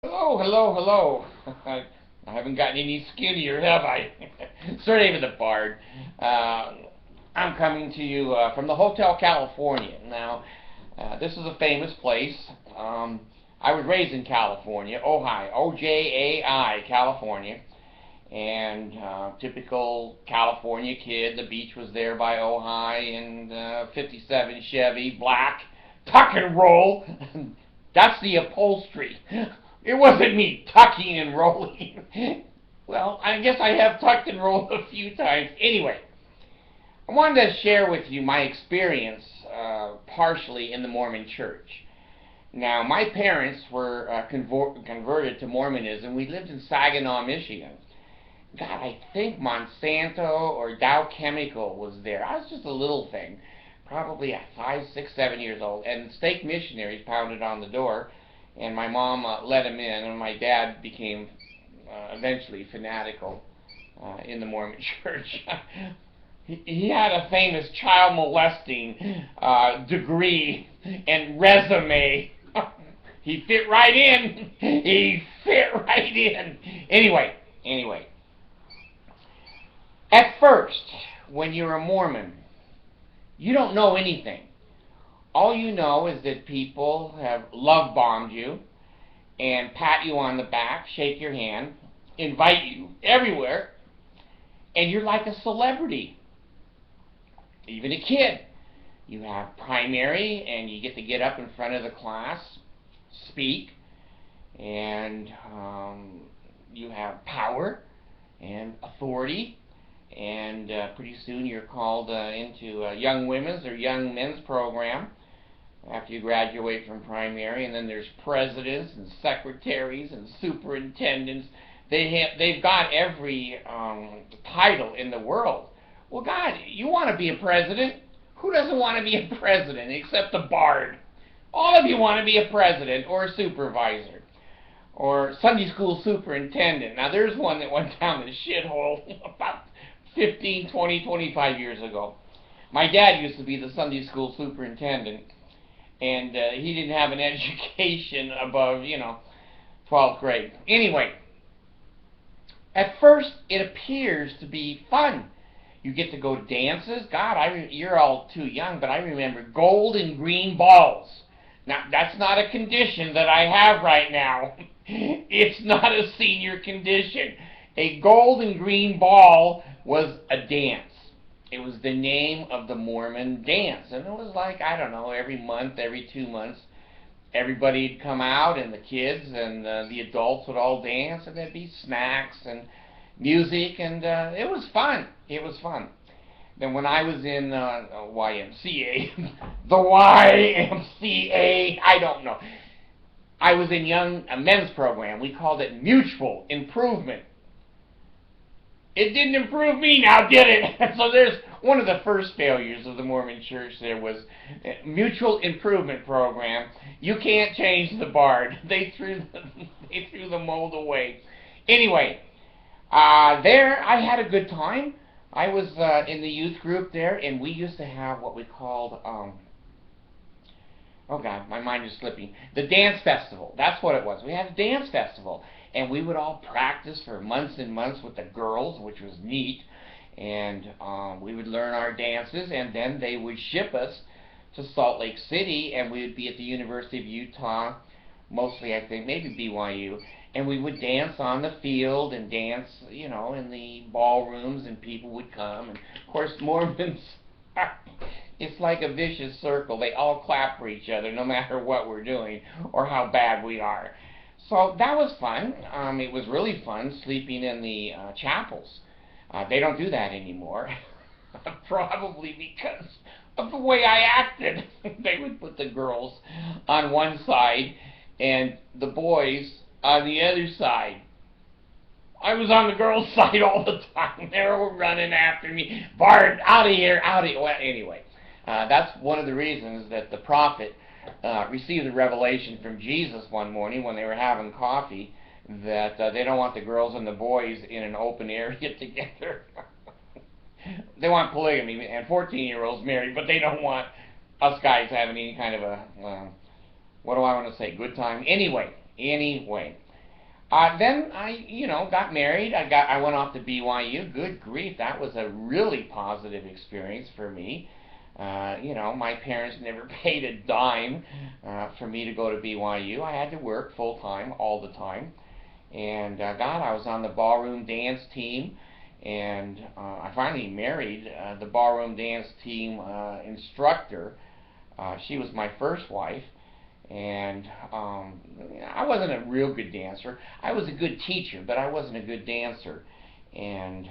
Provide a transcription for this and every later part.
Hello, hello, hello. I haven't gotten any skinnier, have I? Certainly with the Bard. Uh, I'm coming to you from the Hotel California. Now, this is a famous place. I was raised in California, Ojai, O-J-A-I, California. And typical California kid, the beach was there by Ojai, and 57 Chevy, black, tuck and roll. That's the upholstery. It wasn't me tucking and rolling. Well, I guess I have tucked and rolled a few times. Anyway, I wanted to share with you my experience partially in the Mormon church. Now, my parents were converted to Mormonism. We lived in Saginaw, Michigan. God, I think Monsanto or Dow Chemical was there. I was just a little thing, probably at 5, 6, 7 years old, and stake missionaries pounded on the door, and my mom let him in, and my dad became eventually fanatical in the Mormon church. He had a famous child molesting degree and resume. He fit right in. He fit right in. Anyway. At first, when you're a Mormon, you don't know anything. All you know is that people have love bombed you and pat you on the back, shake your hand, invite you everywhere, and you're like a celebrity. Even a kid. You have primary, and you get up in front of the class, speak, and you have power and authority. And pretty soon you're called into young women's or young men's program after you graduate from primary, and then there's presidents and secretaries and superintendents. They've got every title in the world. Well, God, you want to be a president? Who doesn't want to be a president except the Bard? All of you want to be a president or a supervisor or Sunday school superintendent. Now, there's one that went down the shithole about 15, 20, 25 years ago. My dad used to be the Sunday school superintendent, and he didn't have an education above, 12th grade. Anyway, at first it appears to be fun. You get to go to dances. God, you're all too young, but I remember gold and green balls. Now, that's not a condition that I have right now. It's not a senior condition. A gold and green ball was a dance. It was the name of the Mormon dance. And it was like, I don't know, every month, every 2 months, everybody'd come out, and the kids and the adults would all dance, and there'd be snacks and music, and it was fun. It was fun. Then when I was in YMCA, the YMCA, I don't know. I was in a men's program. We called it Mutual Improvement. It didn't improve me now, did it? So there's one of the first failures of the Mormon church. There was a Mutual Improvement Program. You can't change the Bard. They threw the mold away. Anyway, there I had a good time. I was in the youth group there, and we used to have what we called, oh God, my mind is slipping, the dance festival. That's what it was. We had a dance festival, and we would all practice for months and months with the girls, which was neat, and we would learn our dances, and then they would ship us to Salt Lake City, and we would be at the University of Utah, mostly I think, maybe BYU, and we would dance on the field and dance, in the ballrooms, and people would come. And of course, Mormons, it's like a vicious circle. They all clap for each other no matter what we're doing or how bad we are. So that was fun. It was really fun sleeping in the chapels. They don't do that anymore, probably because of the way I acted. They would put the girls on one side and the boys on the other side. I was on the girls' side all the time. They were running after me. Bard, out of here, out of here. Well, anyway, that's one of the reasons that the prophet received the revelation from Jesus one morning when they were having coffee that they don't want the girls and the boys in an open area together. They want polygamy and 14-year-olds married, but they don't want us guys having any kind of a, what do I want to say, good time? Anyway, Then I got married. I went off to BYU. Good grief, that was a really positive experience for me. My parents never paid a dime for me to go to BYU. I had to work full time all the time. And God, I was on the ballroom dance team, and I finally married the ballroom dance team instructor. She was my first wife, and I wasn't a real good dancer. I was a good teacher, but I wasn't a good dancer. And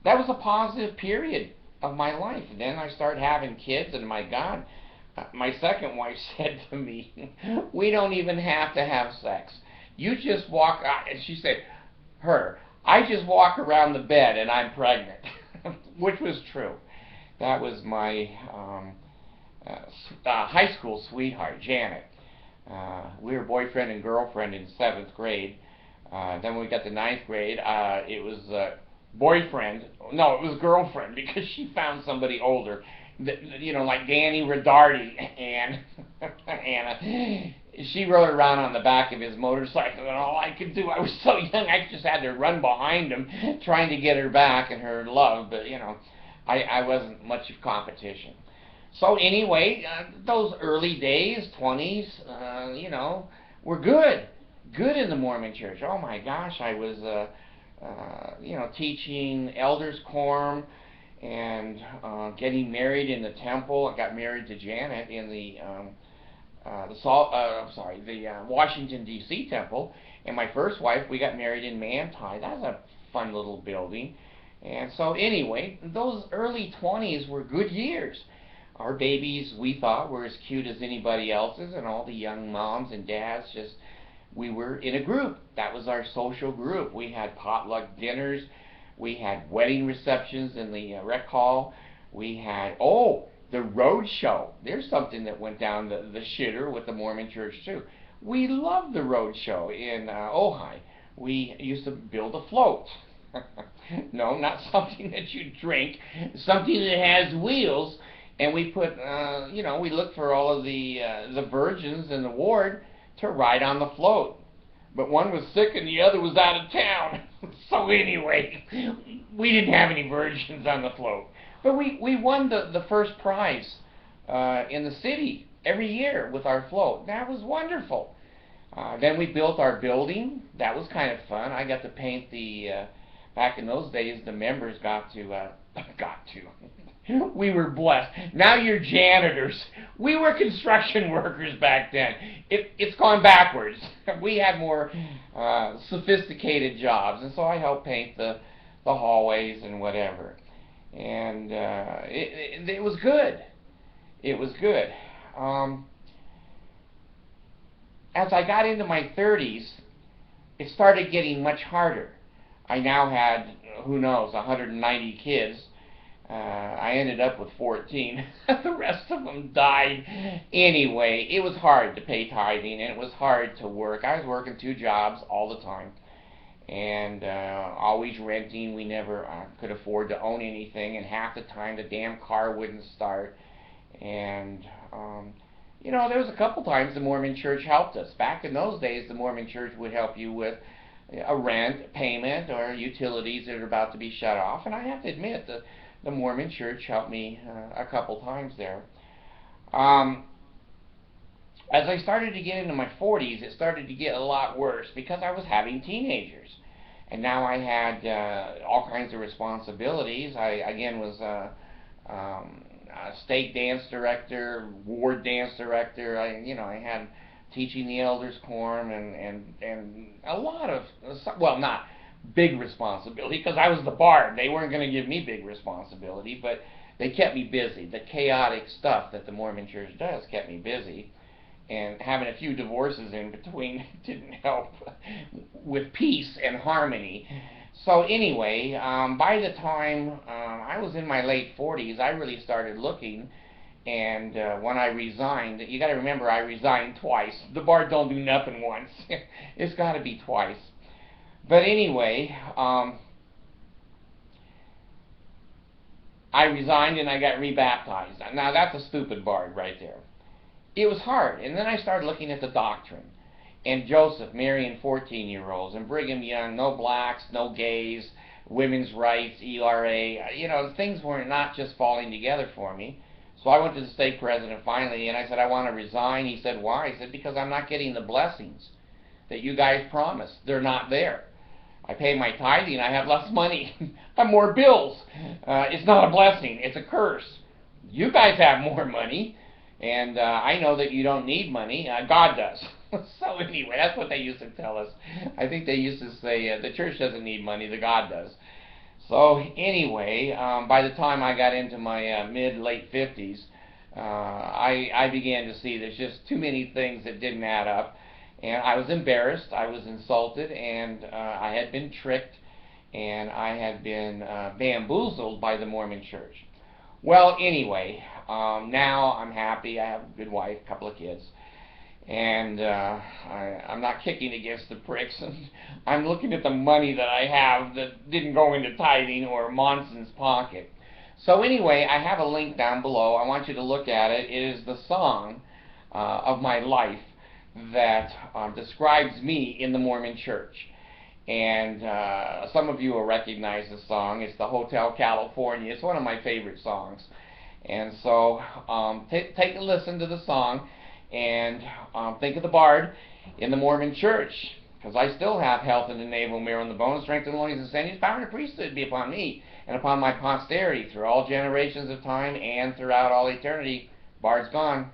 that was a positive period of my life. And then I started having kids, and my God, my second wife said to me, "We don't even have to have sex. You just walk out," and she said, "I just walk around the bed and I'm pregnant," which was true. That was my high school sweetheart, Janet. We were boyfriend and girlfriend in 7th grade. Then when we got to 9th grade, it was boyfriend. No, it was girlfriend, because she found somebody older, like Danny Rodardi, and Anna. She rode around on the back of his motorcycle, and all I could do, I was so young, I just had to run behind him, trying to get her back and her love, but I wasn't much of competition. So anyway, those early days, 20s, were good. Good in the Mormon church. Oh my gosh, I was, teaching elders quorum and getting married in the temple. I got married to Janet in the Washington D.C. temple, and my first wife, we got married in Manti. That was a fun little building. And so anyway, those early 20s were good years. Our babies, we thought, were as cute as anybody else's, and all the young moms and dads we were in a group. That was our social group. We had potluck dinners. We had wedding receptions in the rec hall. We had, the road show. There's something that went down the shitter with the Mormon church too. We loved the road show in Ojai. We used to build a float. No, not something that you drink. Something that has wheels. And we put, we looked for all of the virgins in the ward to ride on the float. But one was sick and the other was out of town. So anyway, we didn't have any virgins on the float. But we won the first prize in the city every year with our float. That was wonderful. Then we built our building. That was kind of fun. I got to paint back in those days, the members got to, we were blessed. Now you're janitors. We were construction workers back then. It's gone backwards. We had more sophisticated jobs, and so I helped paint the hallways and whatever. And it was good. It was good. As I got into my 30s, it started getting much harder. I now had, 190 kids. I ended up with 14. The rest of them died. Anyway, it was hard to pay tithing, and it was hard to work. I was working 2 jobs all the time, and always renting. We never could afford to own anything, and half the time the damn car wouldn't start. And there was a couple times the Mormon church helped us. Back in those days, the Mormon church would help you with a rent payment or utilities that are about to be shut off, and I have to admit the Mormon church helped me a couple times there. As I started to get into my 40s, it started to get a lot worse because I was having teenagers, and now I had all kinds of responsibilities. I again was a state dance director, ward dance director. I had teaching the elders quorum and a lot of, not big responsibility, because I was the bard. They weren't going to give me big responsibility, but they kept me busy. The chaotic stuff that the Mormon church does kept me busy, and having a few divorces in between didn't help with peace and harmony. So anyway, by the time I was in my late 40s, I really started looking. And when I resigned, you got to remember, I resigned twice. The bard don't do nothing once. It's got to be twice. But anyway, I resigned and I got rebaptized. Now that's a stupid bard right there. It was hard. And then I started looking at the doctrine. and Joseph marrying 14-year-olds, and Brigham Young, no blacks, no gays, women's rights, ERA, things were not just falling together for me. So I went to the stake president finally, and I said, I want to resign. He said, why? He said, because I'm not getting the blessings that you guys promised. They're not there. I pay my tithing, I have less money. I have more bills. It's not a blessing, it's a curse. You guys have more money, and I know that you don't need money. God does. So anyway, that's what they used to tell us. I think they used to say the church doesn't need money, the God does. So anyway, by the time I got into my mid-late 50s, I began to see there's just too many things that didn't add up. And I was embarrassed, I was insulted, and I had been tricked, and I had been bamboozled by the Mormon church. Well, anyway, now I'm happy. I have a good wife, a couple of kids, and I'm not kicking against the pricks. I'm looking at the money that I have that didn't go into tithing or Monson's pocket. So anyway, I have a link down below. I want you to look at it. It is the song of my life that describes me in the Mormon church. And some of you will recognize the song. It's the Hotel California. It's one of my favorite songs. And so take a listen to the song and think of the bard in the Mormon church, because I still have health in the navel, marrow in the bones, strength in the loins, and sinews, power and the priesthood be upon me and upon my posterity through all generations of time and throughout all eternity. Bard's gone.